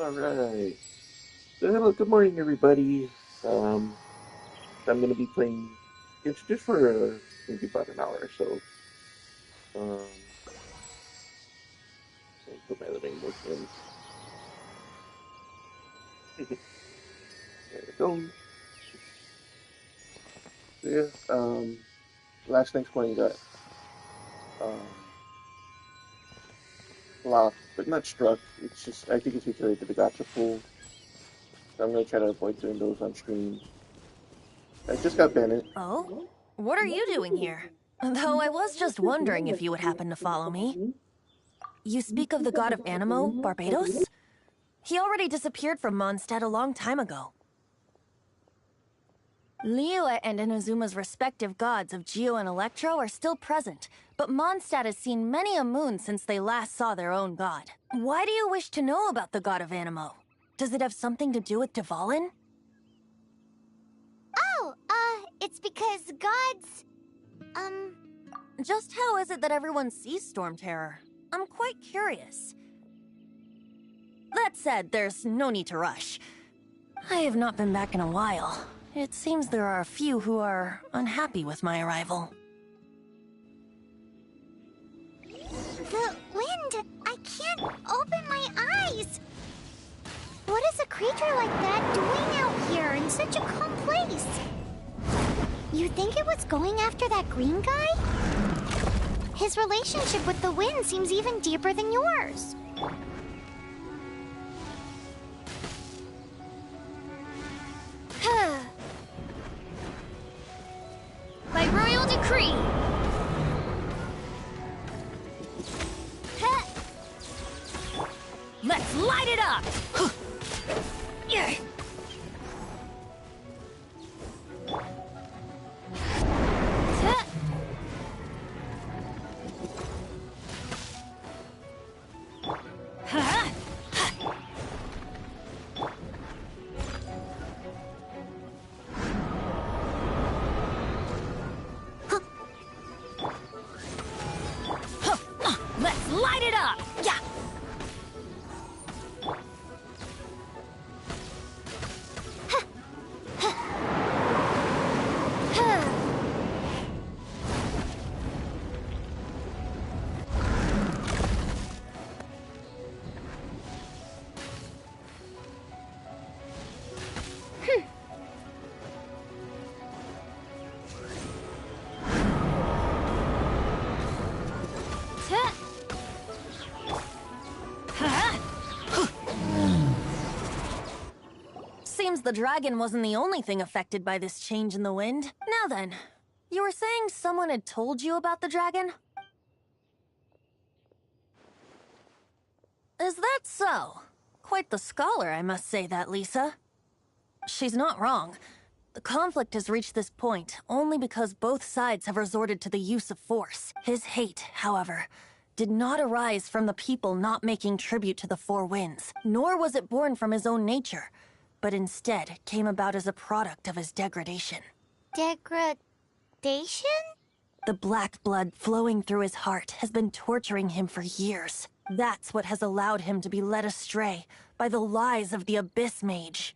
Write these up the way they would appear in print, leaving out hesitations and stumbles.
Alright. So hello, good morning everybody. Um, I'm gonna be playing Genshin just for maybe about an hour or so. Um, let me put my living book in. There we go. So yeah, last night's playing got um blocked, but not struck. It's just I think it's because I did the gotcha pool. So I'm gonna try to avoid doing those on stream. I just got Bennett. Oh? What are you doing here? Though I was just wondering if you would happen to follow me. You speak of the god of Animo, Barbados? He already disappeared from Mondstadt a long time ago. Liyue and Inazuma's respective gods of Geo and Electro are still present, but Mondstadt has seen many a moon since they last saw their own god. Why do you wish to know about the god of Animo? Does it have something to do with Dvalin? Oh, it's because gods... Just how is it that everyone sees Storm Terror? I'm quite curious. That said, there's no need to rush. I have not been back in a while. It seems there are a few who are unhappy with my arrival. The wind! I can't open my eyes! What is a creature like that doing out here in such a calm place? You think it was going after that green guy? His relationship with the wind seems even deeper than yours. By royal decree! Let's light it up! Yeah. Let's light it up! Yeah. Seems the dragon wasn't the only thing affected by this change in the wind. Now then, you were saying someone had told you about the dragon? Is that so? Quite the scholar, I must say that, Lisa. She's not wrong. The conflict has reached this point only because both sides have resorted to the use of force. His hate, however, did not arise from the people not making tribute to the Four Winds, nor was it born from his own nature, but instead came about as a product of his degradation. Degradation? The black blood flowing through his heart has been torturing him for years. That's what has allowed him to be led astray by the lies of the Abyss Mage.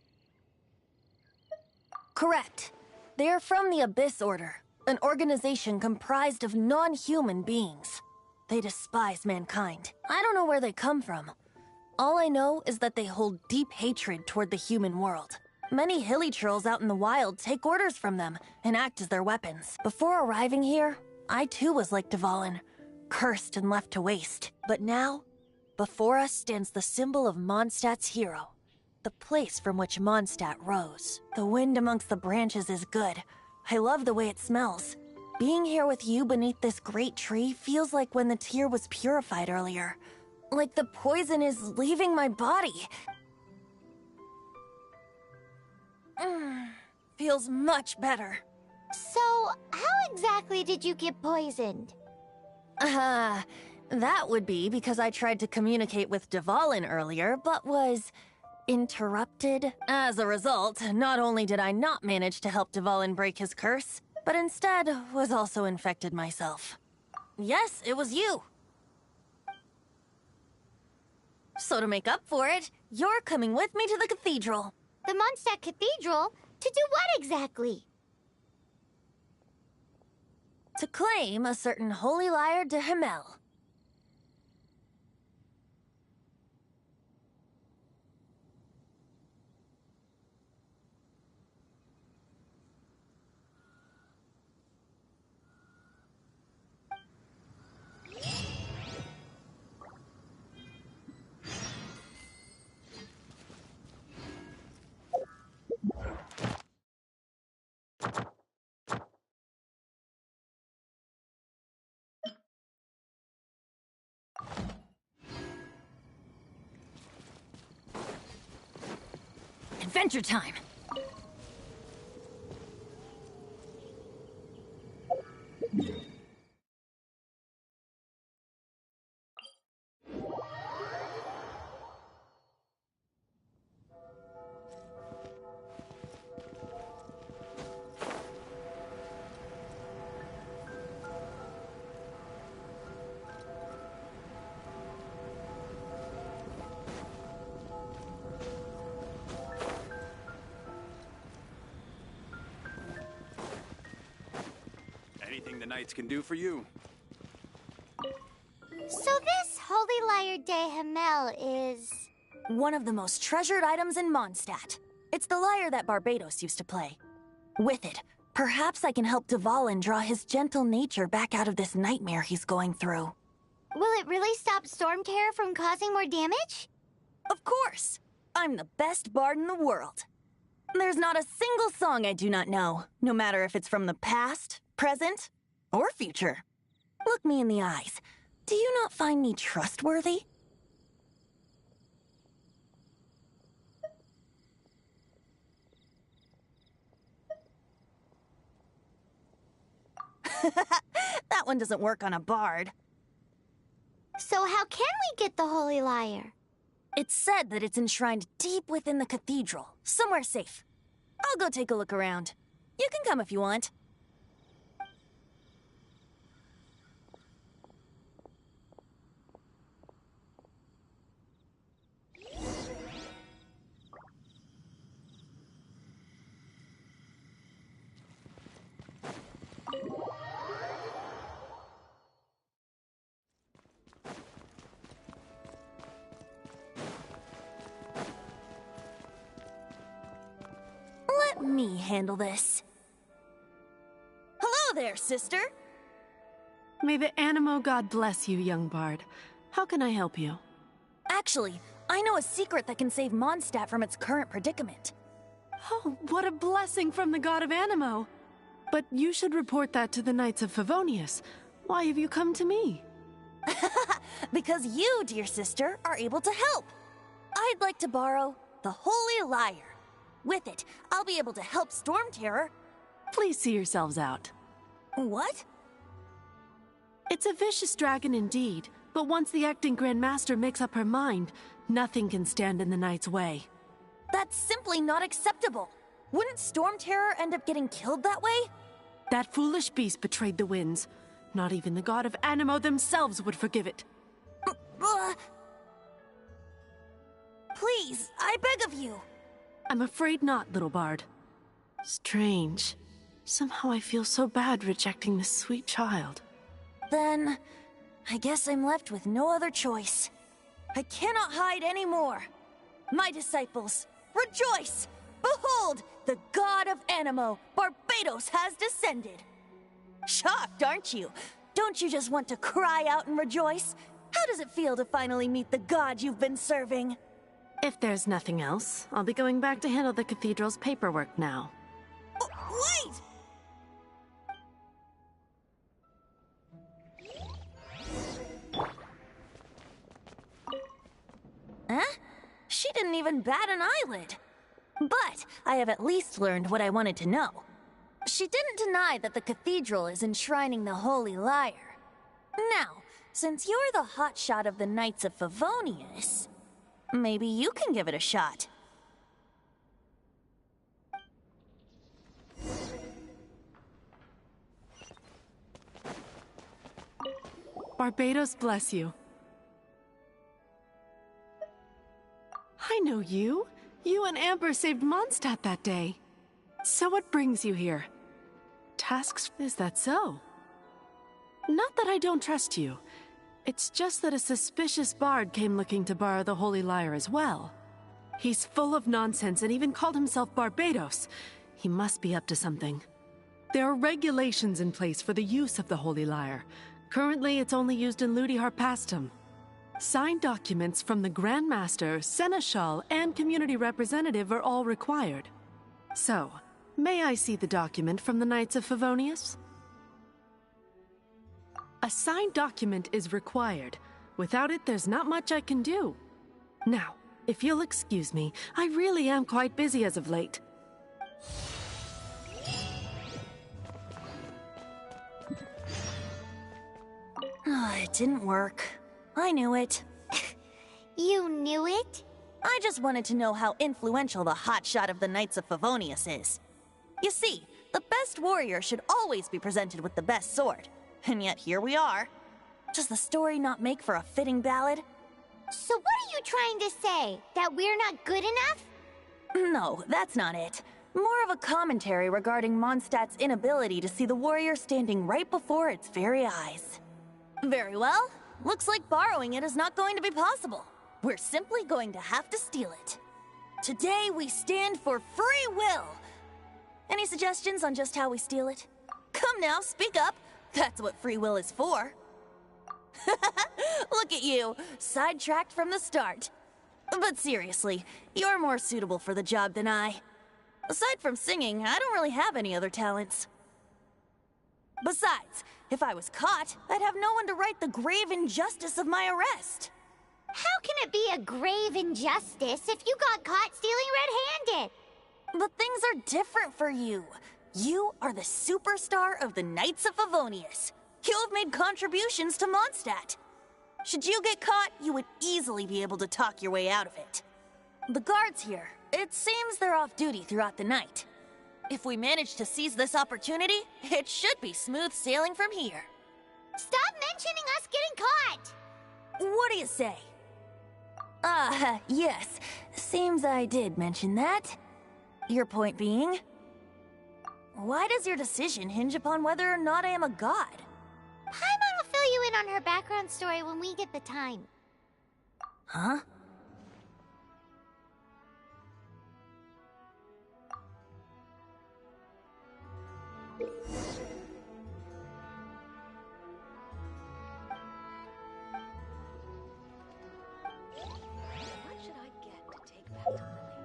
Correct. They are from the Abyss Order, an organization comprised of non-human beings. They despise mankind. I don't know where they come from. All I know is that they hold deep hatred toward the human world. Many hilly trolls out in the wild take orders from them and act as their weapons. Before arriving here, I too was like Dvalin, cursed and left to waste. But now, before us stands the symbol of Mondstadt's hero, the place from which Mondstadt rose. The wind amongst the branches is good. I love the way it smells. Being here with you beneath this great tree feels like when the tear was purified earlier. Like the poison is leaving my body. Feels much better. So, how exactly did you get poisoned? That would be because I tried to communicate with Dvalin earlier, but was interrupted. As a result, not only did I not manage to help Dvalin break his curse, but instead was also infected myself. Yes, it was you. So to make up for it, you're coming with me to the cathedral. The Mondstadt Cathedral? To do what exactly? To claim a certain holy lyre de Himmel. Adventure time! Anything the Knights can do for you. So this holy lyre de Himmel is... One of the most treasured items in Mondstadt. It's the lyre that Barbados used to play. With it, perhaps I can help Dvalin draw his gentle nature back out of this nightmare he's going through. Will it really stop Storm Terror from causing more damage? Of course! I'm the best bard in the world. There's not a single song I do not know, no matter if it's from the past, present, or future. Look me in the eyes. Do you not find me trustworthy? That one doesn't work on a bard. So how can we get the holy lyre? It's said that it's enshrined deep within the cathedral, somewhere safe. I'll go take a look around. You can come if you want. Let me handle this. Hello there, sister! May the Animo God bless you, young bard. How can I help you? Actually, I know a secret that can save Mondstadt from its current predicament. Oh, what a blessing from the god of Animo! But you should report that to the Knights of Favonius. Why have you come to me? Because you, dear sister, are able to help. I'd like to borrow the Holy Lyre. With it, I'll be able to help Storm Terror. Please see yourselves out. What? It's a vicious dragon indeed, but once the acting Grand Master makes up her mind, nothing can stand in the Knight's way. That's simply not acceptable. Wouldn't Storm Terror end up getting killed that way? That foolish beast betrayed the winds. Not even the god of Animo themselves would forgive it. Please, I beg of you. I'm afraid not, little bard. Strange. Somehow I feel so bad rejecting this sweet child. Then, I guess I'm left with no other choice. I cannot hide anymore. My disciples, rejoice! Behold, the god of Animo, Barbados, has descended. Shocked, aren't you? Don't you just want to cry out and rejoice? How does it feel to finally meet the god you've been serving? If there's nothing else, I'll be going back to handle the cathedral's paperwork now. Oh, wait! Huh? She didn't even bat an eyelid. But I have at least learned what I wanted to know. She didn't deny that the cathedral is enshrining the Holy Lyre. Now, since you're the hotshot of the Knights of Favonius, maybe you can give it a shot. Barbados bless you. I know you. You and Amber saved Mondstadt that day. So what brings you here? Tasks, is that so? Not that I don't trust you. It's just that a suspicious bard came looking to borrow the Holy Lyre as well. He's full of nonsense and even called himself Barbados. He must be up to something. There are regulations in place for the use of the Holy Lyre. Currently, it's only used in Ludi Harpastum. Signed documents from the Grand Master, Seneschal, and Community Representative are all required. So, may I see the document from the Knights of Favonius? A signed document is required. Without it, there's not much I can do. Now, if you'll excuse me, I really am quite busy as of late. It didn't work. I knew it. You knew it? I just wanted to know how influential the hotshot of the Knights of Favonius is. You see, the best warrior should always be presented with the best sword. And yet here we are. Does the story not make for a fitting ballad? So what are you trying to say? That we're not good enough? No, that's not it. More of a commentary regarding Mondstadt's inability to see the warrior standing right before its very eyes. Very well. Looks like borrowing it is not going to be possible. We're simply going to have to steal it. Today we stand for free will. Any suggestions on just how we steal it? Come now, speak up. That's what free will is for. Look at you, sidetracked from the start. But seriously, you're more suitable for the job than I. Aside from singing, I don't really have any other talents. Besides, if I was caught, I'd have no one to right the grave injustice of my arrest. How can it be a grave injustice if you got caught stealing red-handed? But things are different for you. You are the superstar of the Knights of Favonius. You have made contributions to Mondstadt. Should you get caught, you would easily be able to talk your way out of it. The guards here, it seems they're off duty throughout the night. If we manage to seize this opportunity, it should be smooth sailing from here. Stop mentioning us getting caught! What do you say? Yes. Seems I did mention that. Your point being? Why does your decision hinge upon whether or not I am a god? Paimon will fill you in on her background story when we get the time. Huh? What should I get to take back to Lily?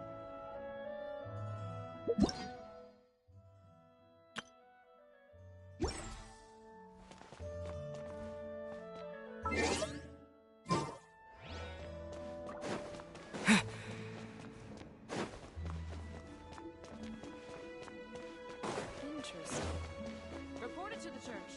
Interesting. Report it to the church.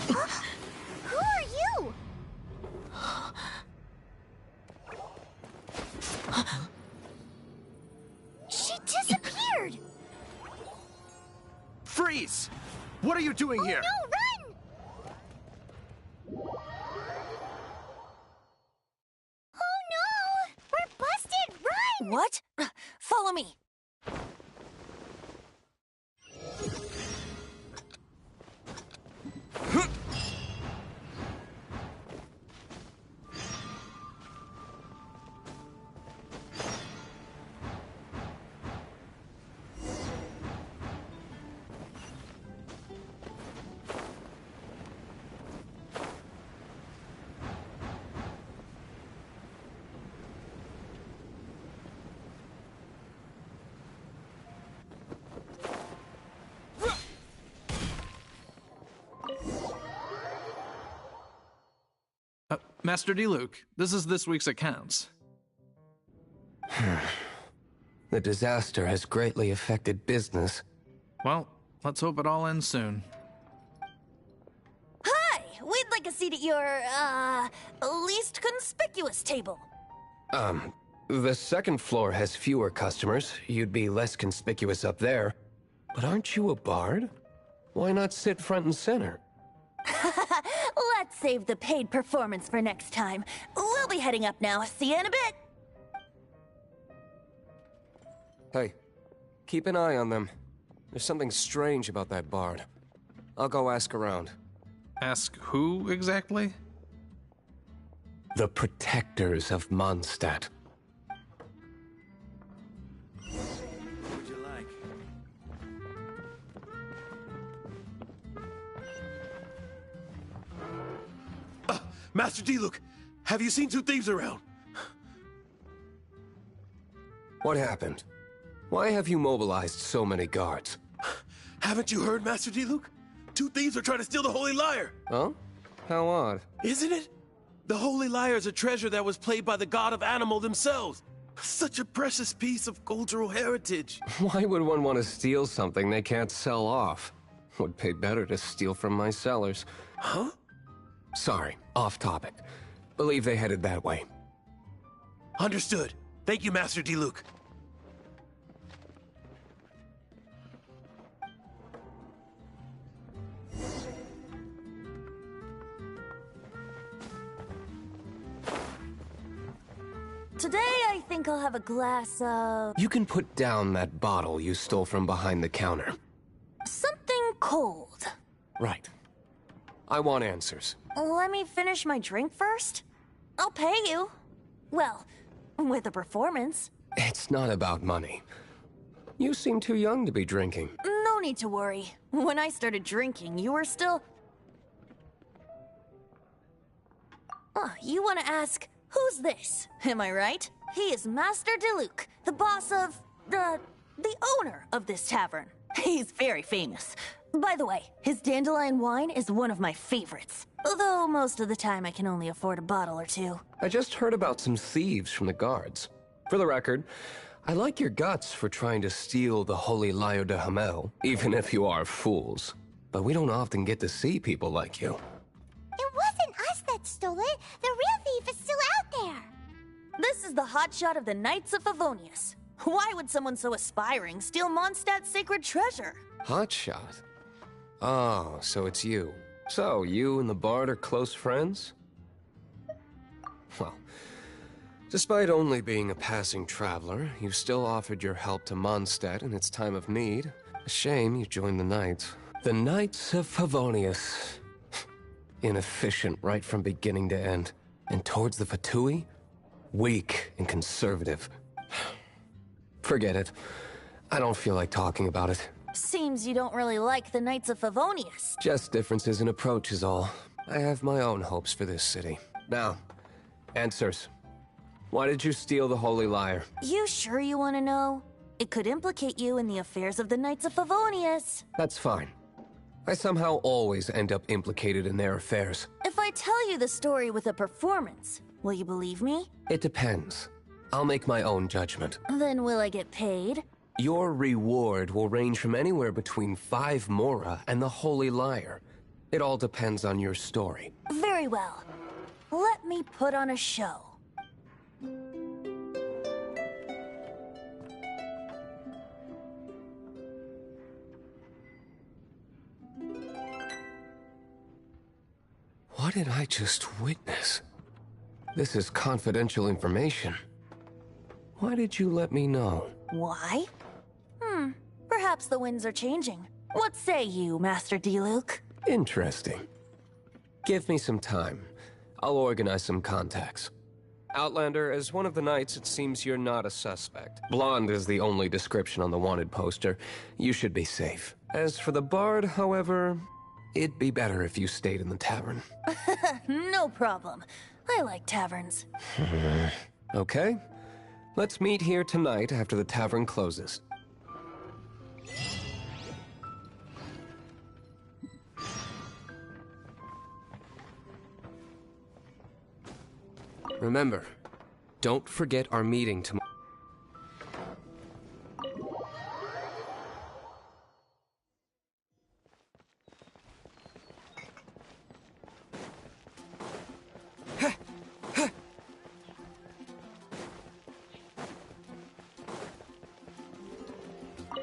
Who are you? She disappeared! Freeze! What are you doing here? No, run! Oh no! We're busted! Run! What? Follow me. Master D-Luke, this is this week's accounts. The disaster has greatly affected business. Well, let's hope it all ends soon. Hi! We'd like a seat at your, least conspicuous table. The second floor has fewer customers. You'd be less conspicuous up there. But aren't you a bard? Why not sit front and center? Let's save the paid performance for next time. We'll be heading up now. See you in a bit. Hey, keep an eye on them. There's something strange about that bard. I'll go ask around. Ask who exactly? The protectors of Mondstadt. What would you like? Master D-Luke, have you seen two thieves around? What happened? Why have you mobilized so many guards? Haven't you heard, Master D-Luke? Two thieves are trying to steal the Holy Lyre. Huh? How odd. Isn't it? The Holy Lyre is a treasure that was played by the god of animal themselves. Such a precious piece of cultural heritage. Why would one want to steal something they can't sell off? Would pay better to steal from my sellers. Huh? Sorry, off topic. Believe they headed that way. Understood. Thank you, Master D-Luke. Today, I think I'll have a glass of... You can put down that bottle you stole from behind the counter. something cold. Right. I want answers. Let me finish my drink first. I'll pay you. Well, with a performance. It's not about money. You seem too young to be drinking. No need to worry. When I started drinking, you were still... Oh, you want to ask, who's this? Am I right? He is Master D-Luke, the boss of... the owner of this tavern. He's very famous. By the way, his dandelion wine is one of my favorites. Although most of the time I can only afford a bottle or two. I just heard about some thieves from the guards. For the record, I like your guts for trying to steal the Holy Lyre de Hamel, even if you are fools. But we don't often get to see people like you. It wasn't us that stole it. The real thief is still out there. This is the hotshot of the Knights of Favonius. Why would someone so aspiring steal Mondstadt's sacred treasure? Hotshot? Oh, so it's you. So, you and the bard are close friends? Well, despite only being a passing traveler, you still offered your help to Mondstadt in its time of need. A shame you joined the Knights. The Knights of Favonius. Inefficient right from beginning to end. And towards the Fatui? Weak and conservative. Forget it. I don't feel like talking about it. Seems you don't really like the Knights of Favonius. Just differences in approach is all. I have my own hopes for this city. Now, answers. Why did you steal the Holy Lyre? You sure you want to know? It could implicate you in the affairs of the Knights of Favonius. That's fine. I somehow always end up implicated in their affairs. If I tell you the story with a performance, will you believe me? It depends. I'll make my own judgment. Then will I get paid? Your reward will range from anywhere between 5 mora and the Holy Lyre. It all depends on your story. Very well. Let me put on a show. What did I just witness? This is confidential information. Why did you let me know? Why? Perhaps the winds are changing. What say you, Master Diluc? Interesting. Give me some time. I'll organize some contacts. Outlander, as one of the knights, it seems you're not a suspect. Blonde is the only description on the wanted poster. You should be safe. As for the bard, however, it'd be better if you stayed in the tavern. No problem. I like taverns. Okay. Let's meet here tonight after the tavern closes. Remember, don't forget our meeting tomorrow.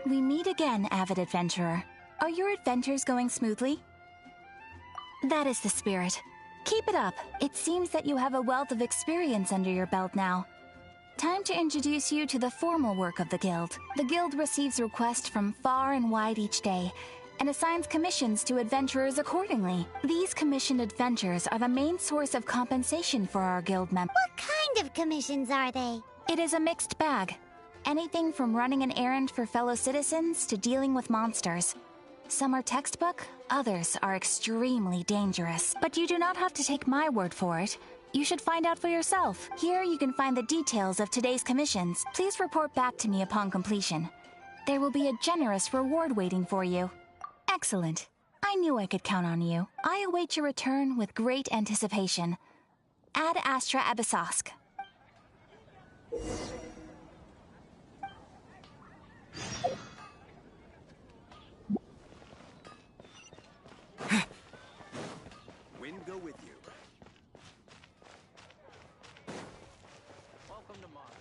We meet again, avid adventurer. Are your adventures going smoothly? That is the spirit. Keep it up. It seems that you have a wealth of experience under your belt now. Time to introduce you to the formal work of the Guild. The Guild receives requests from far and wide each day, and assigns commissions to adventurers accordingly. These commissioned adventures are the main source of compensation for our Guild members. What kind of commissions are they? It is a mixed bag. Anything from running an errand for fellow citizens to dealing with monsters. Some are textbook, others are extremely dangerous. But you do not have to take my word for it. You should find out for yourself. Here you can find the details of today's commissions. Please report back to me upon completion. There will be a generous reward waiting for you. Excellent. I knew I could count on you. I await your return with great anticipation. Ad Astra Abyssosque. Wind go with you. Welcome to Monster.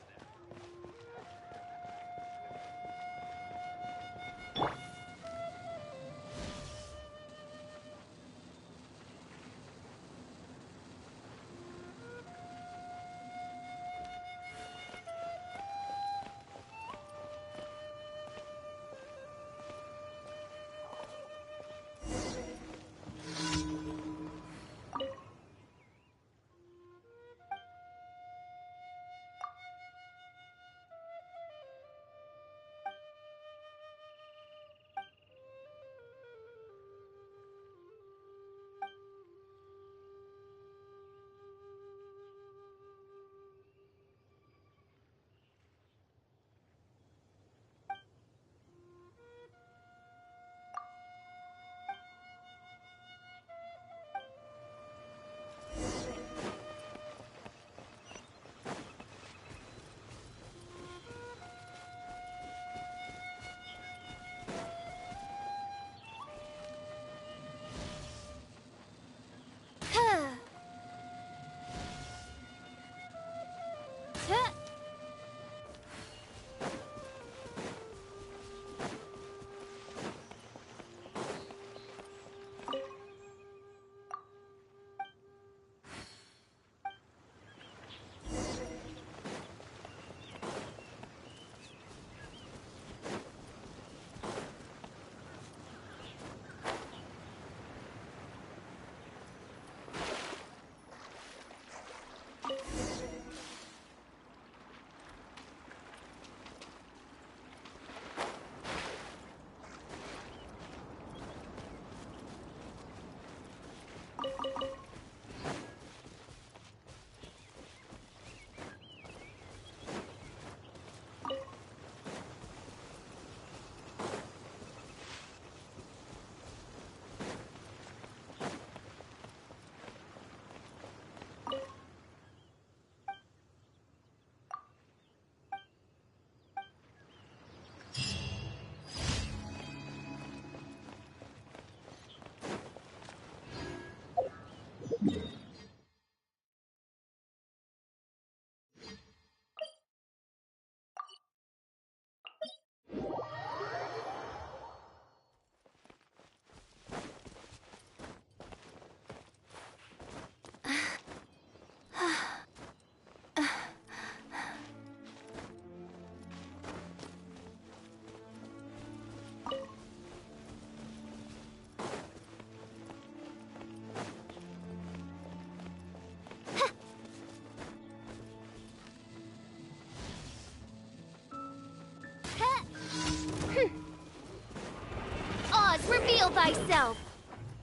Reveal thyself!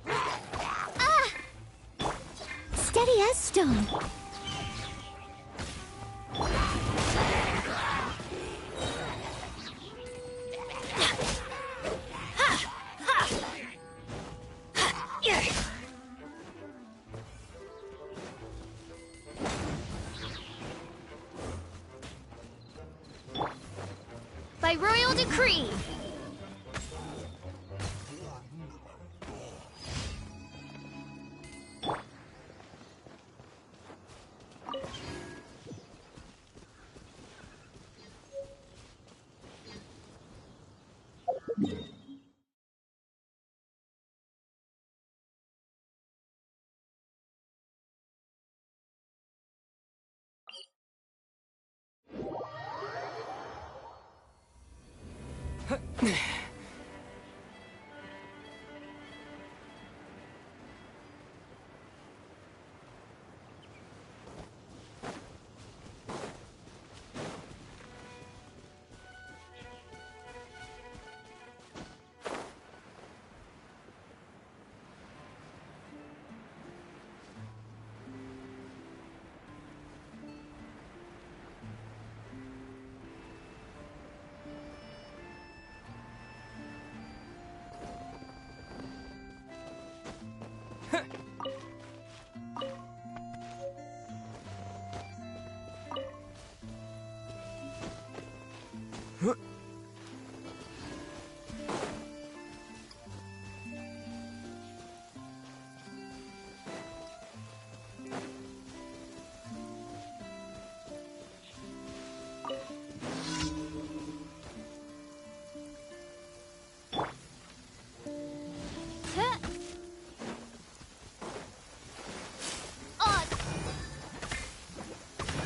Ah! Steady as stone. By royal decree!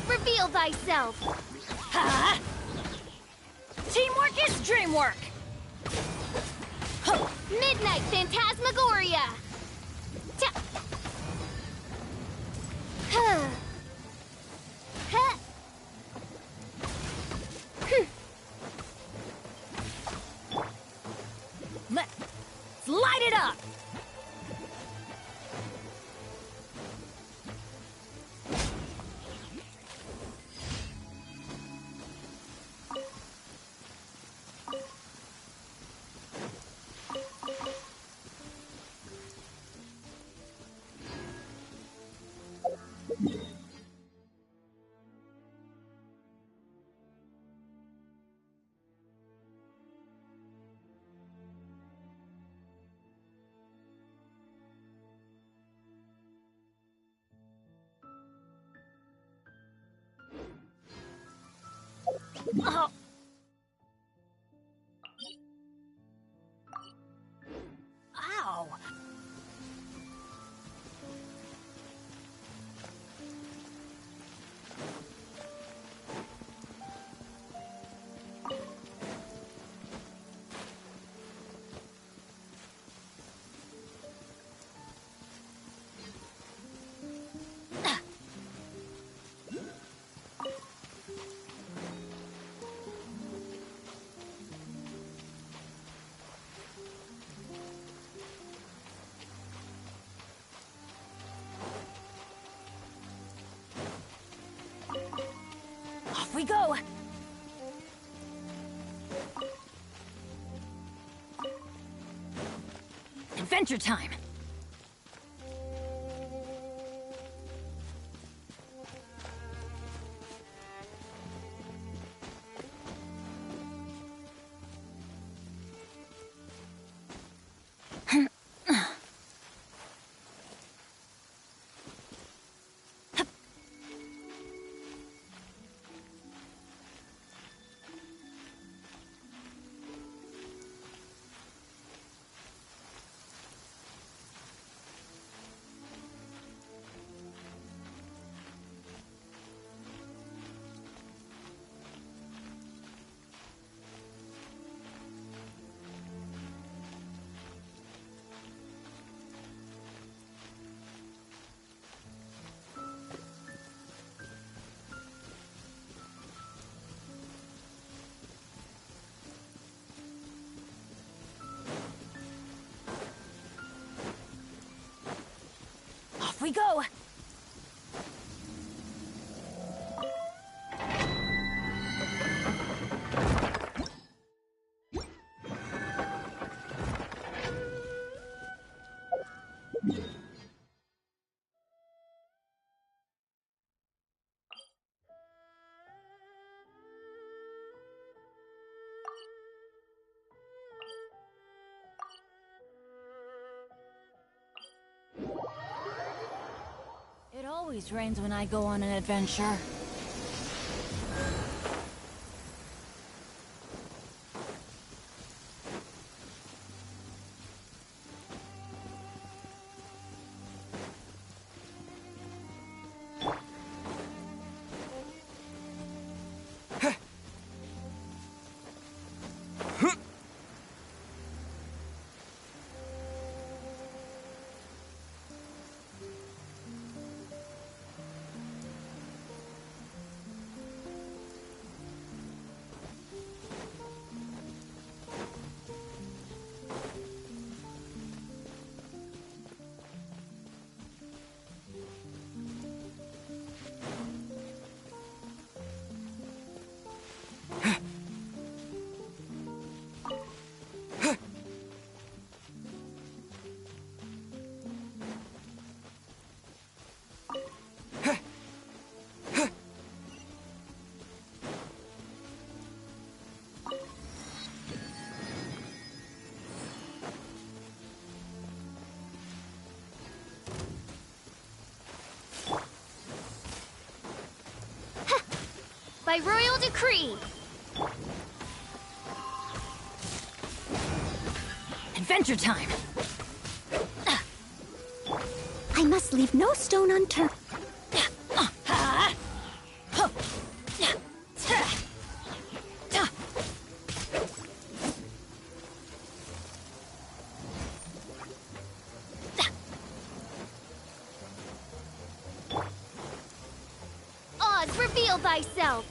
Reveal thyself! Ha! Teamwork is dreamwork! Midnight Phantasmagoria! Huh. Huh. Let's light it up! Oh. Ow! Off we go! Adventure time! we go! It always rains when I go on an adventure. By royal decree! Adventure time! I must leave no stone unturned. Oz, reveal thyself!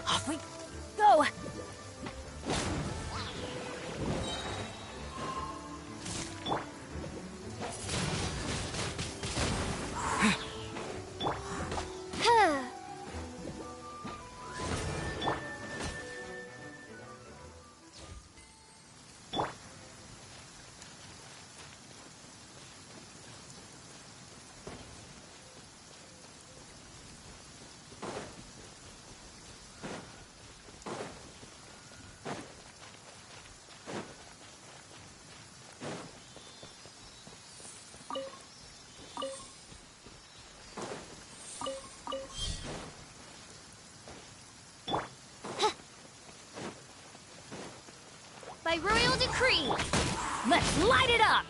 Off we go! By royal decree! Let's light it up!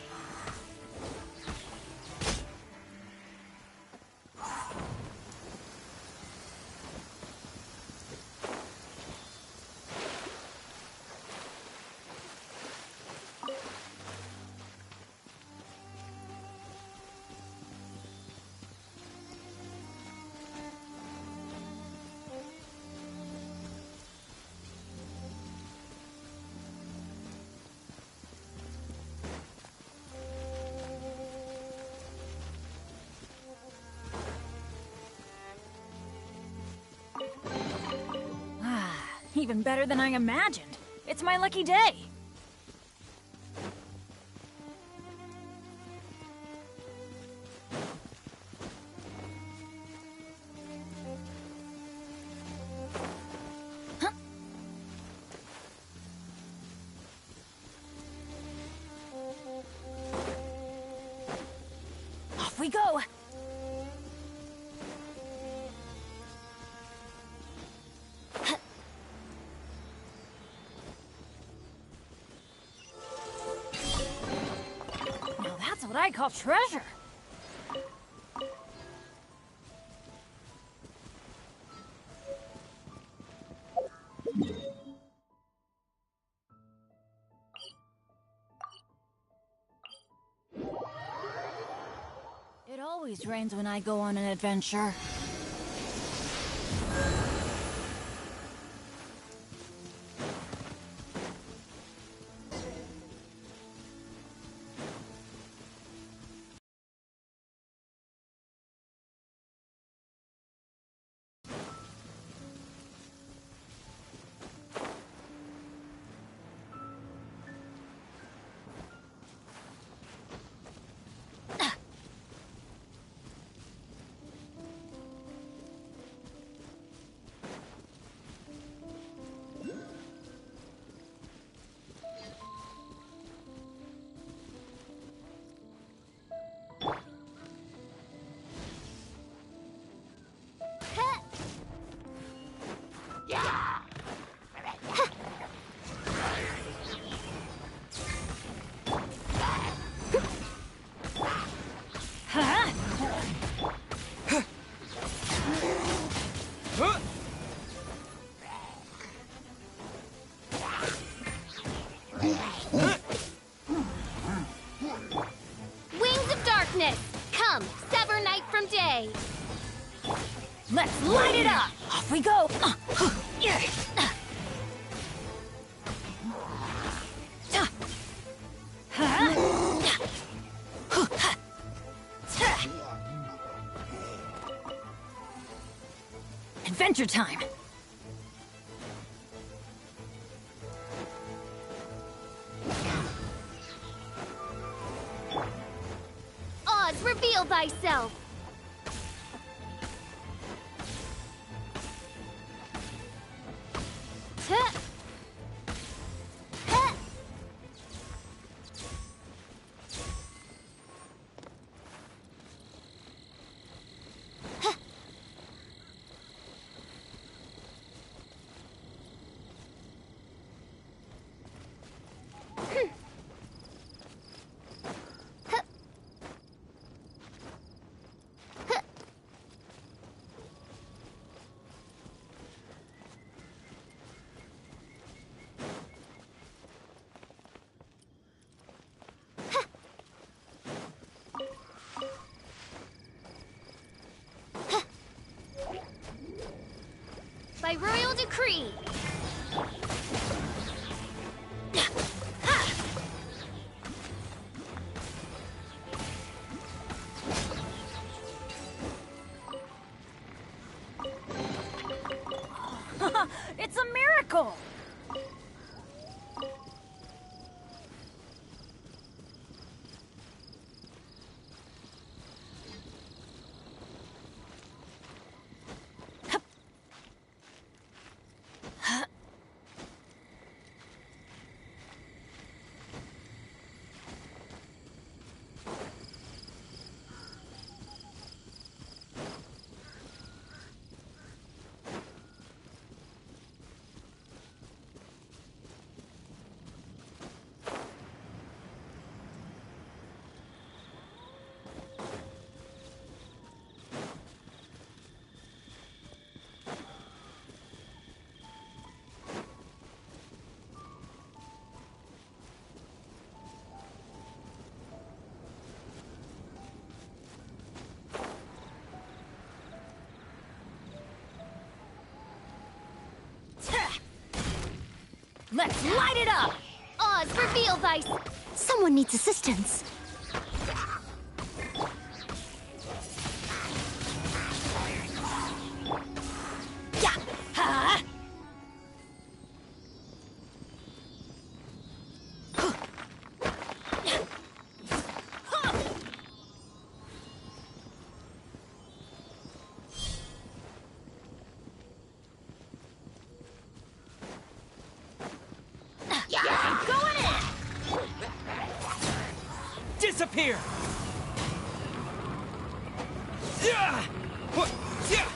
Even better than I imagined. It's my lucky day. Huh? Off we go. What I call treasure. It always rains when I go on an adventure. Let's light it up! Off we go! Adventure time! Oz, reveal thyself! Huh. Huh. By royal decree. It's a miracle! Let's light it up! Oz, reveal thyself! Someone needs assistance. Yeah! Ha! Going in! Disappear! Yeah! What? Yeah!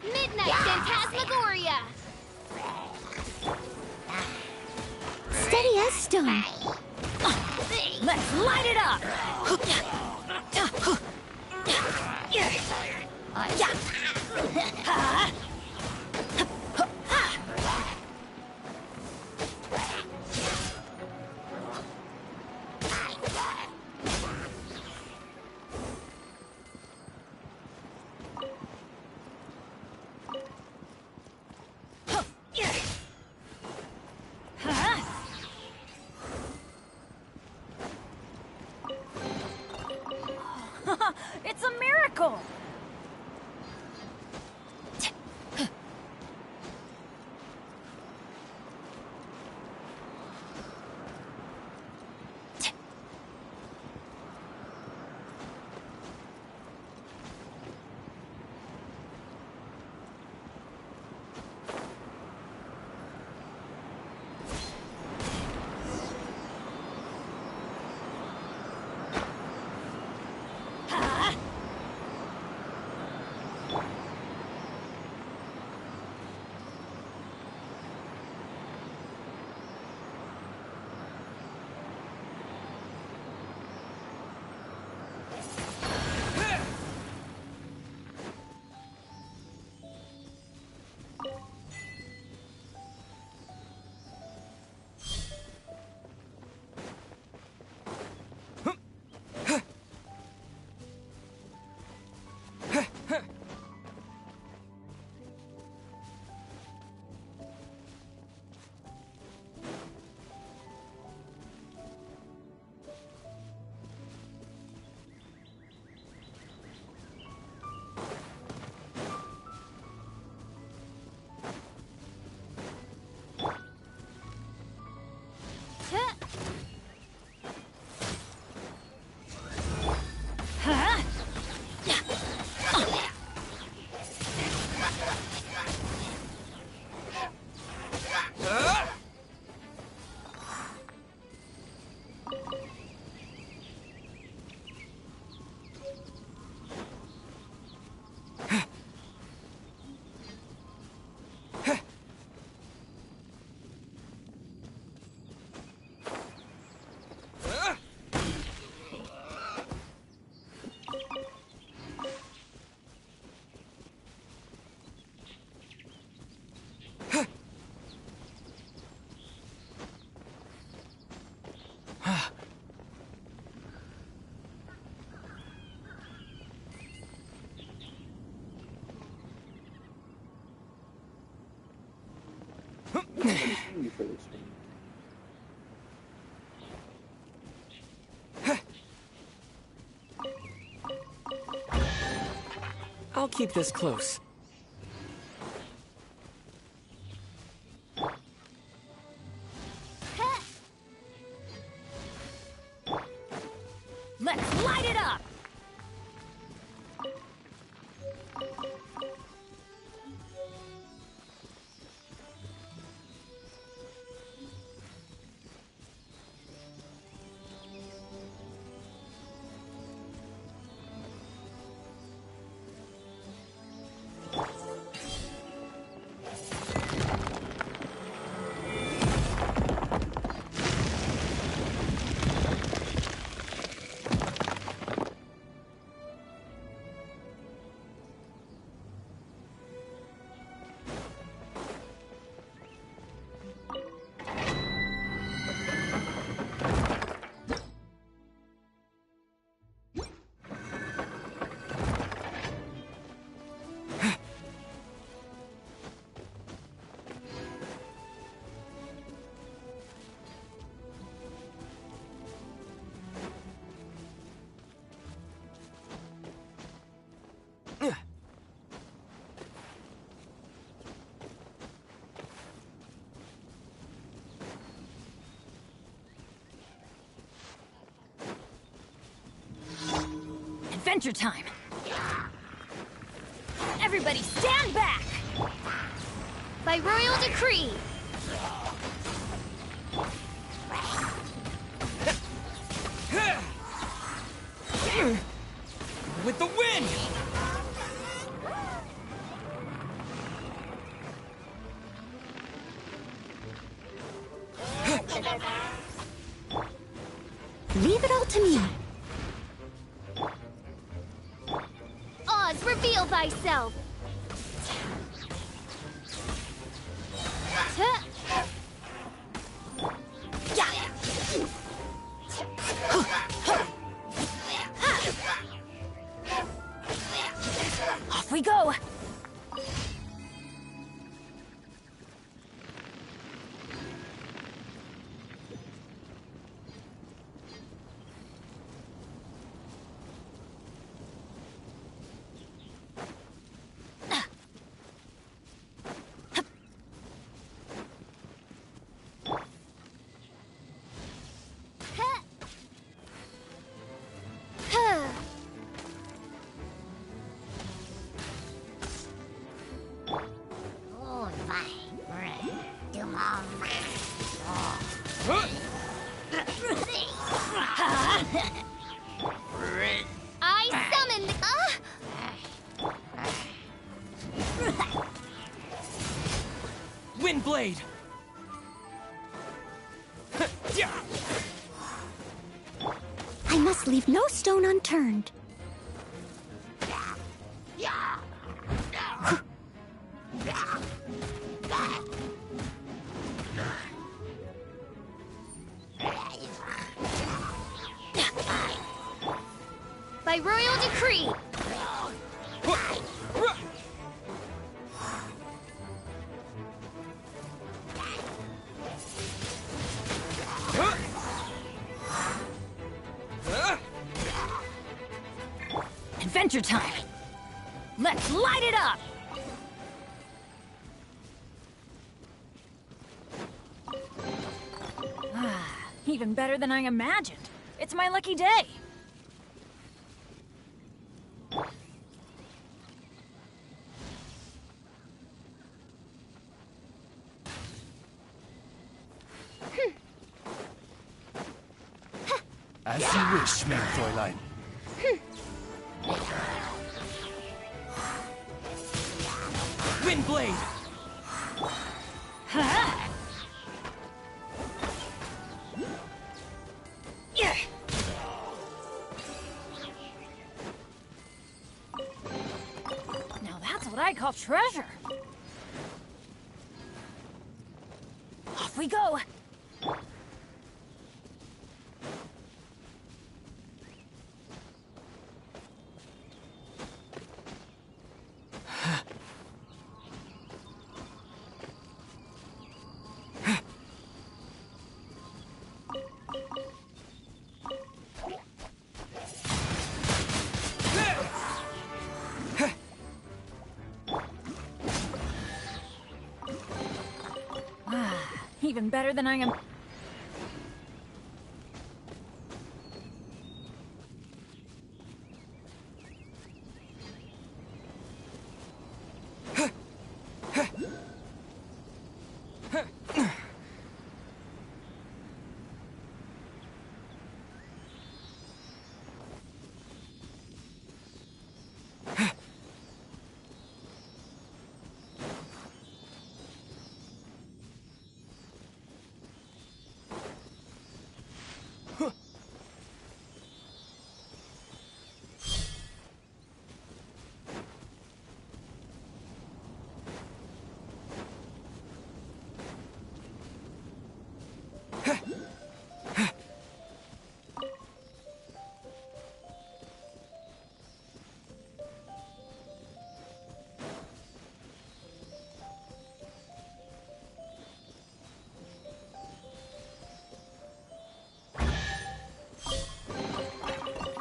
Midnight Phantasmagoria! Steady as stone. Let's light it up! It's a miracle! You for this one. I'll keep this close. Let's light it up! Adventure time! Everybody stand back! By royal decree! With the wind! Leave it all to me. Oz, reveal thyself! Off we go! Wind Blade! I must leave no stone unturned. By royal decree! Adventure time! Let's light it up! Even better than I imagined. It's my lucky day. As you wish, mein Fräulein. Wind Blade! Huh? Yeah. Now that's what I call treasure. Off we go. Even better than I am.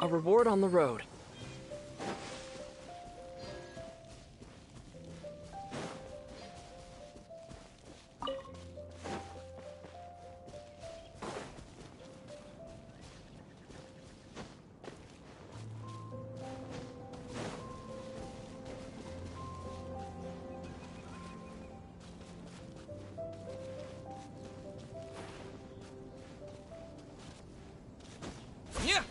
A reward on the road. Yeah.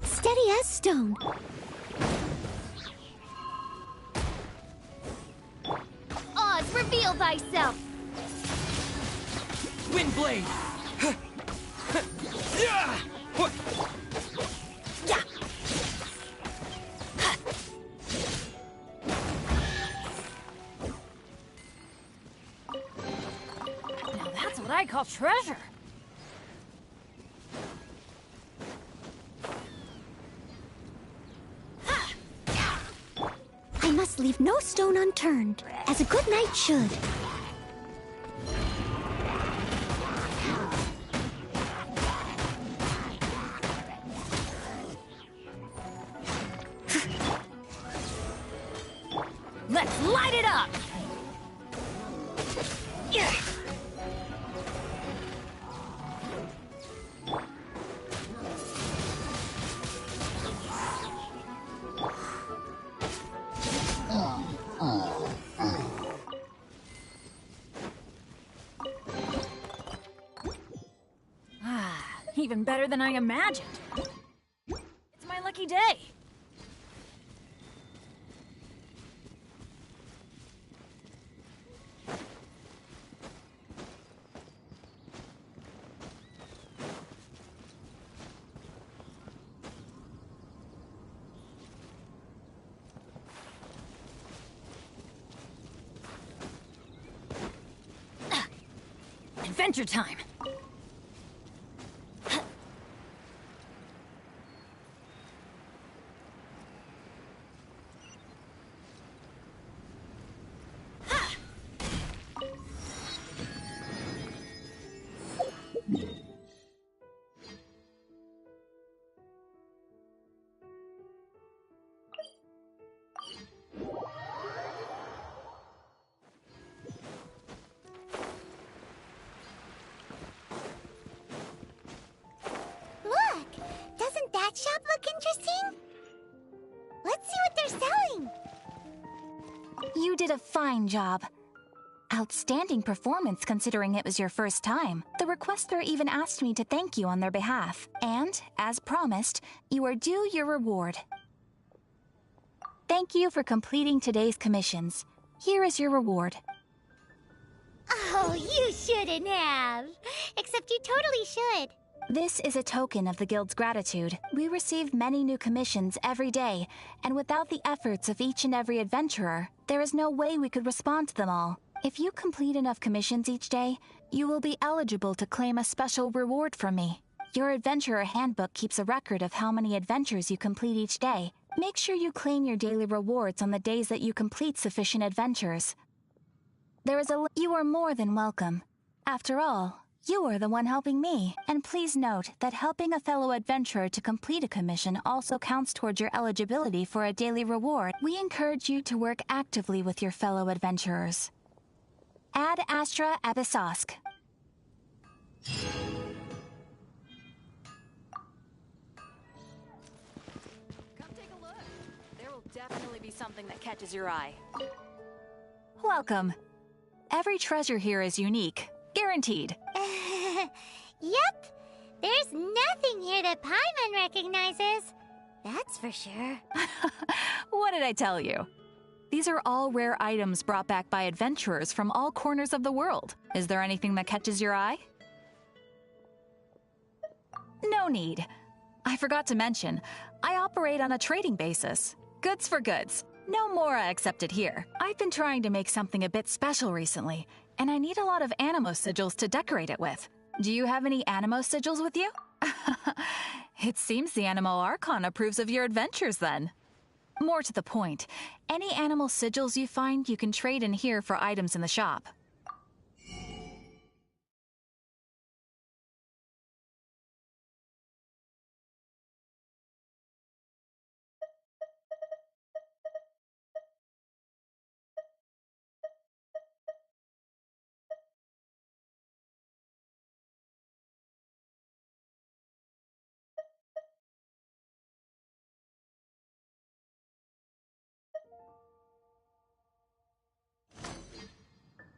Steady as stone. Oz, reveal thyself. Wind blade! Yeah. Now that's what I call treasure. I must leave no stone unturned, as a good knight should. Let's light it up! Even better than I imagined. It's my lucky day. Adventure time. Look! Doesn't that shop look interesting? Let's see what they're selling. You did a fine job. Outstanding performance considering it was your first time. The requester even asked me to thank you on their behalf. And, as promised, you are due your reward. Thank you for completing today's commissions. Here is your reward. Oh, you shouldn't have. Except you totally should. This is a token of the Guild's gratitude. We receive many new commissions every day, and without the efforts of each and every adventurer, there is no way we could respond to them all. If you complete enough commissions each day, you will be eligible to claim a special reward from me. Your Adventurer Handbook keeps a record of how many adventures you complete each day. Make sure you claim your daily rewards on the days that you complete sufficient adventures. You are more than welcome. After all, you are the one helping me. And please note that helping a fellow adventurer to complete a commission also counts towards your eligibility for a daily reward. We encourage you to work actively with your fellow adventurers. Ad Astra Abyssosk. Come take a look. There will definitely be something that catches your eye. Welcome. Every treasure here is unique. Guaranteed. Yep. There's nothing here that Paimon recognizes. That's for sure. What did I tell you? These are all rare items brought back by adventurers from all corners of the world. Is there anything that catches your eye? No need. I forgot to mention, I operate on a trading basis. Goods for goods. No Mora accepted here. I've been trying to make something a bit special recently, and I need a lot of animo sigils to decorate it with. Do you have any animo sigils with you? It seems the Animo Archon approves of your adventures then. More to the point, any animal sigils you find you can trade in here for items in the shop.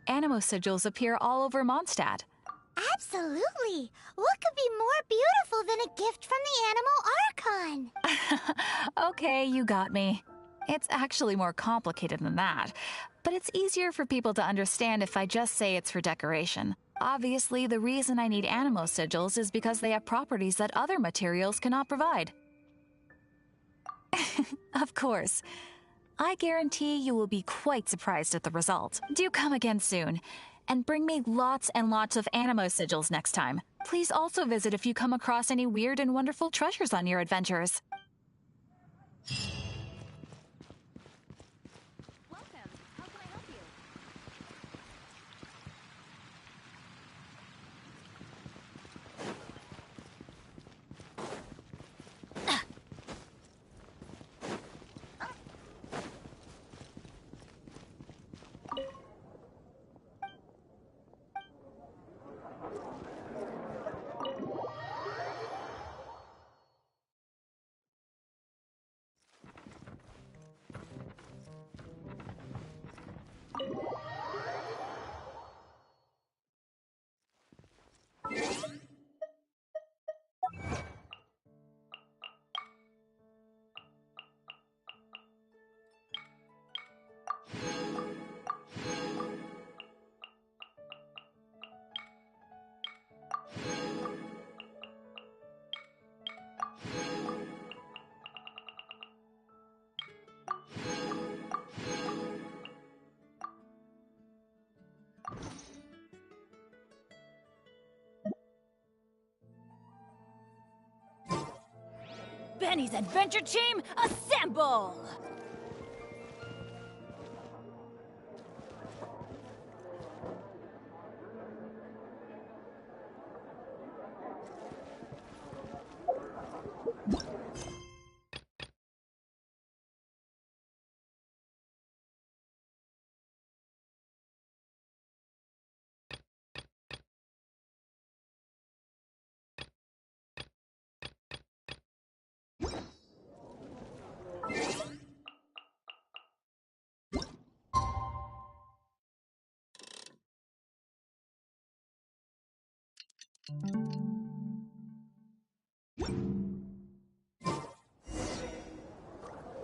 Animo sigils appear all over Mondstadt. Absolutely! What could be more beautiful than a gift from the Animal Archon? Okay, you got me. It's actually more complicated than that, but it's easier for people to understand if I just say it's for decoration. Obviously, the reason I need animo sigils is because they have properties that other materials cannot provide. Of course. I guarantee you will be quite surprised at the result. Do come again soon, and bring me lots and lots of animo sigils next time. Please also visit if you come across any weird and wonderful treasures on your adventures. Welcome. How can I help you? Benny's adventure team, assemble!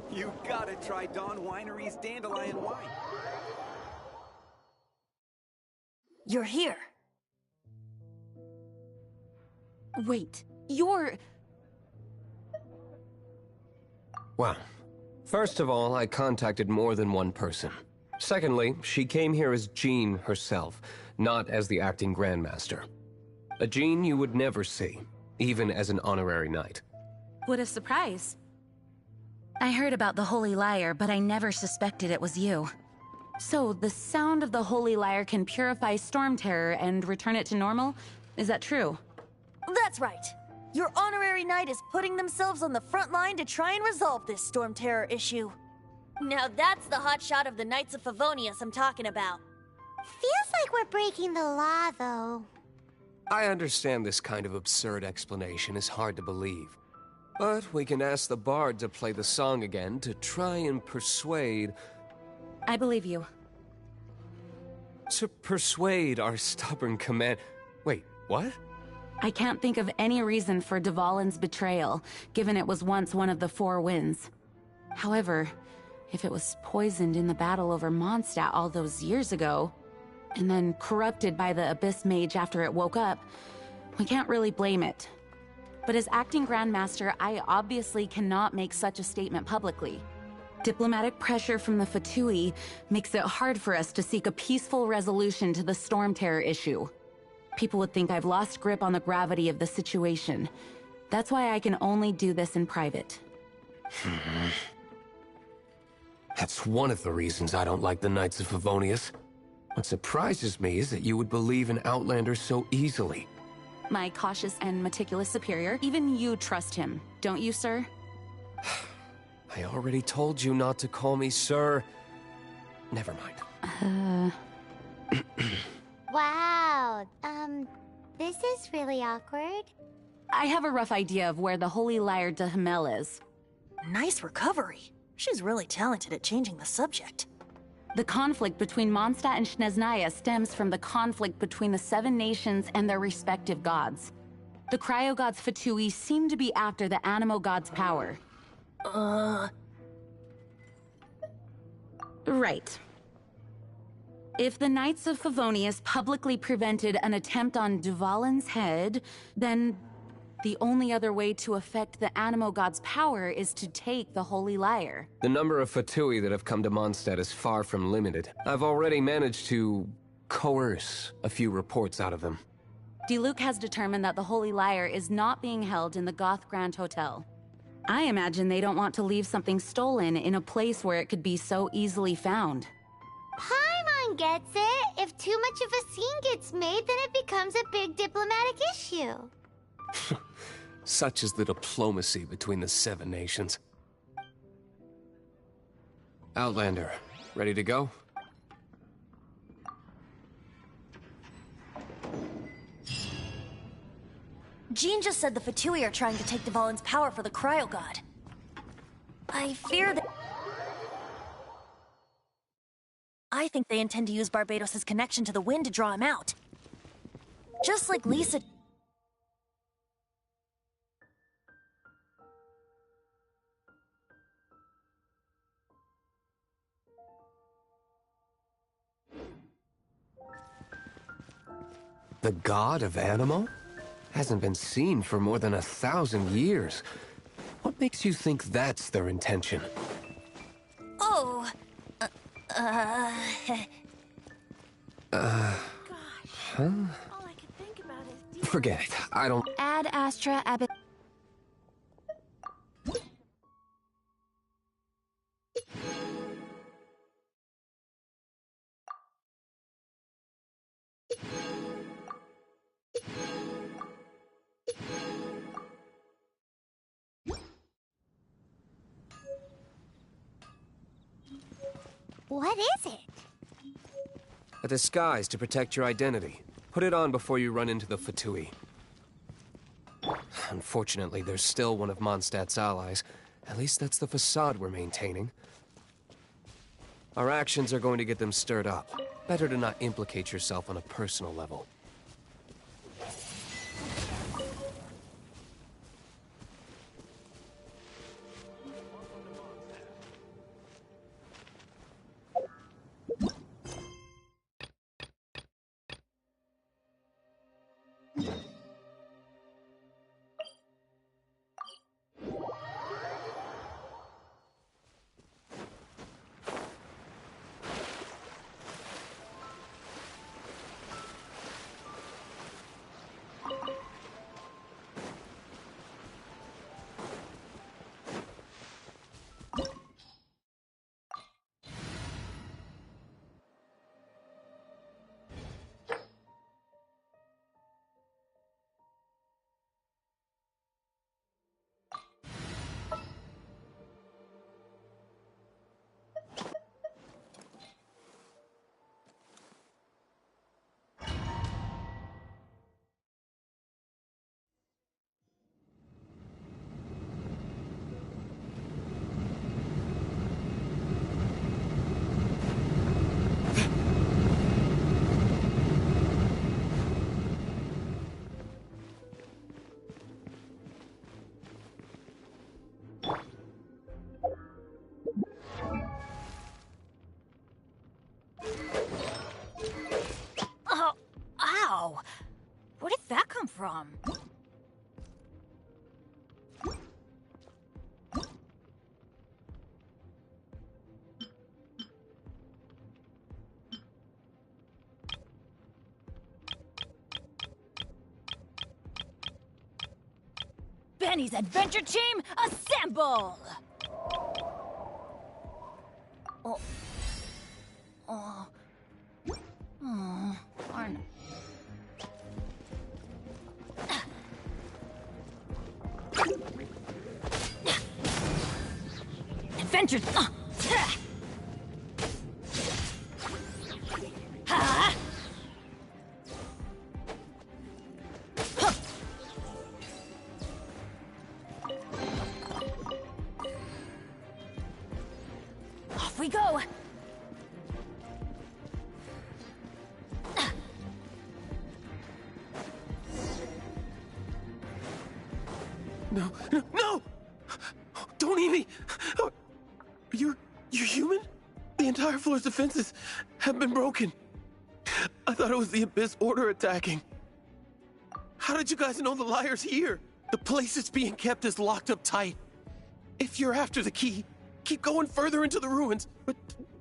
You gotta try Dawn Winery's dandelion wine. You're here. Wait, you're... Well, first of all, I contacted more than one person. Secondly, she came here as Jean herself, not as the acting Grandmaster. A Jean you would never see, even as an honorary knight. What a surprise. I heard about the Holy Lyre, but I never suspected it was you. So, the sound of the Holy Lyre can purify Storm Terror and return it to normal? Is that true? That's right. Your honorary knight is putting themselves on the front line to try and resolve this Storm Terror issue. Now that's the hotshot of the Knights of Favonius I'm talking about. Feels like we're breaking the law, though. I understand this kind of absurd explanation is hard to believe. But we can ask the bard to play the song again to try and persuade... I believe you. To persuade our stubborn command... Wait, what? I can't think of any reason for Dvalin's betrayal, given it was once one of the Four Winds. However, if it was poisoned in the battle over Mondstadt all those years ago, and then corrupted by the Abyss Mage after it woke up, we can't really blame it. But as acting Grandmaster, I obviously cannot make such a statement publicly. Diplomatic pressure from the Fatui makes it hard for us to seek a peaceful resolution to the Storm Terror issue. People would think I've lost grip on the gravity of the situation. That's why I can only do this in private. That's one of the reasons I don't like the Knights of Favonius. What surprises me is that you would believe in Outlanders so easily. My cautious and meticulous superior, even you trust him, don't you, sir? I already told you not to call me sir. Never mind. Wow, this is really awkward. I have a rough idea of where the Holy Lyre de Himmel is. Nice recovery. She's really talented at changing the subject. The conflict between Mondstadt and Snezhnaya stems from the conflict between the 7 nations and their respective gods. The cryo-gods Fatui seem to be after the Animo god's power. Right. If the Knights of Favonius publicly prevented an attempt on Duvalin's head, then the only other way to affect the Animo god's power is to take the Holy Lyre. The number of Fatui that have come to Mondstadt is far from limited. I've already managed to coerce a few reports out of them. Diluc has determined that the Holy Lyre is not being held in the Goth Grand Hotel. I imagine they don't want to leave something stolen in a place where it could be so easily found. Paimon gets it. If too much of a scene gets made, then it becomes a big diplomatic issue. Such is the diplomacy between the 7 nations. Outlander, ready to go? Jean just said the Fatui are trying to take Duvalin's power for the Cryo God. I fear that... I think they intend to use Barbados' connection to the wind to draw him out. Just like Lisa... The god of Animo? Hasn't been seen for more than 1,000 years. What makes you think that's their intention? Oh... Huh? Forget it. I don't... Ad Astra Ab... What is it? A disguise to protect your identity. Put it on before you run into the Fatui. Unfortunately, there's still one of Mondstadt's allies. At least that's the facade we're maintaining. Our actions are going to get them stirred up. Better to not implicate yourself on a personal level. Ow! Where did that come from? Benny's adventure team, assemble! Oh. Oh. Oh. Arn. Adventure. Ha! Off we go. No, no, no! Don't eat me! You're human? The entire floor's defenses have been broken. I thought it was the Abyss Order attacking. How did you guys know the liar's here? The place it's being kept is locked up tight. If you're after the key, keep going further into the ruins, but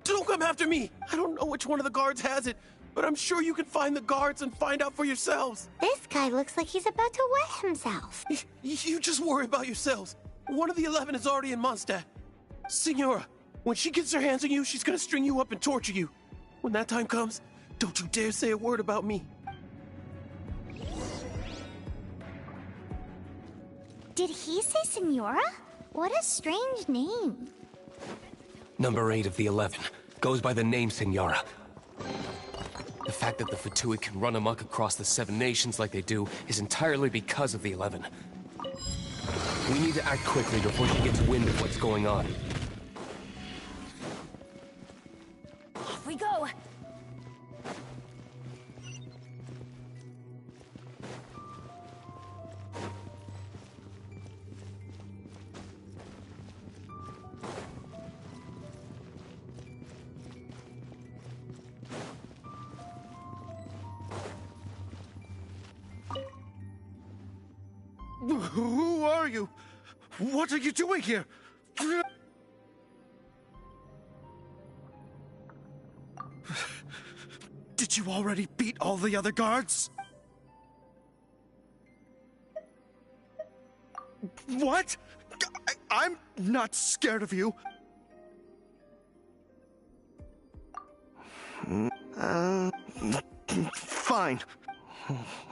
don't come after me. I don't know which one of the guards has it, but I'm sure you can find the guards and find out for yourselves. This guy looks like he's about to wet himself. You just worry about yourselves. One of the 11 is already in Mondstadt. Senora, when she gets her hands on you, she's gonna string you up and torture you. When that time comes, don't you dare say a word about me. Did he say Senora? What a strange name. Number 8 of the 11 goes by the name Senora. The fact that the Fatui can run amok across the 7 nations like they do is entirely because of the 11. We need to act quickly before she gets wind of what's going on. Off we go! Who are you? What are you doing here? Did you already beat all the other guards? What? I'm not scared of you. Fine.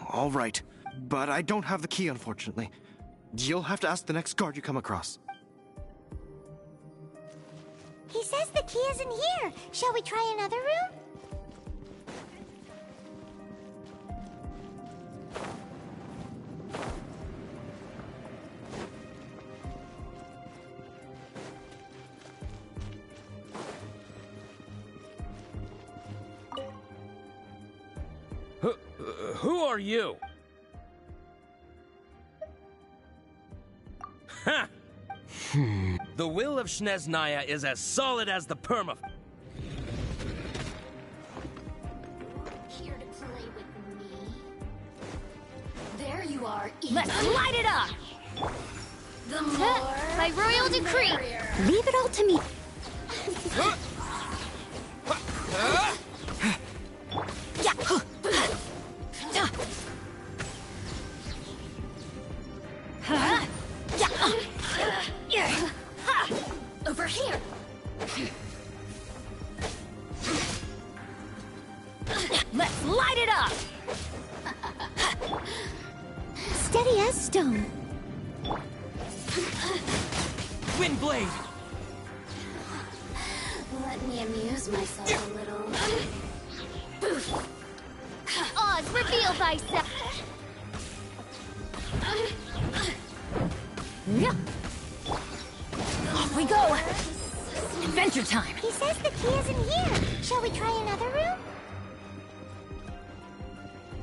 All right. But I don't have the key, unfortunately. You'll have to ask the next guard you come across. He says the key isn't here. Shall we try another room? Who are you? Ha! The will of Snezhnaya is as solid as the perma. Here to play with me? There you are. Let's light it up! The more By royal decree. merrier. Leave it all to me. Over here. Let's light it up! Steady as stone. Wind blade. Let me amuse myself a little. Oz, reveal thyself. Off we go! Adventure time! He says the key isn't here. Shall we try another room?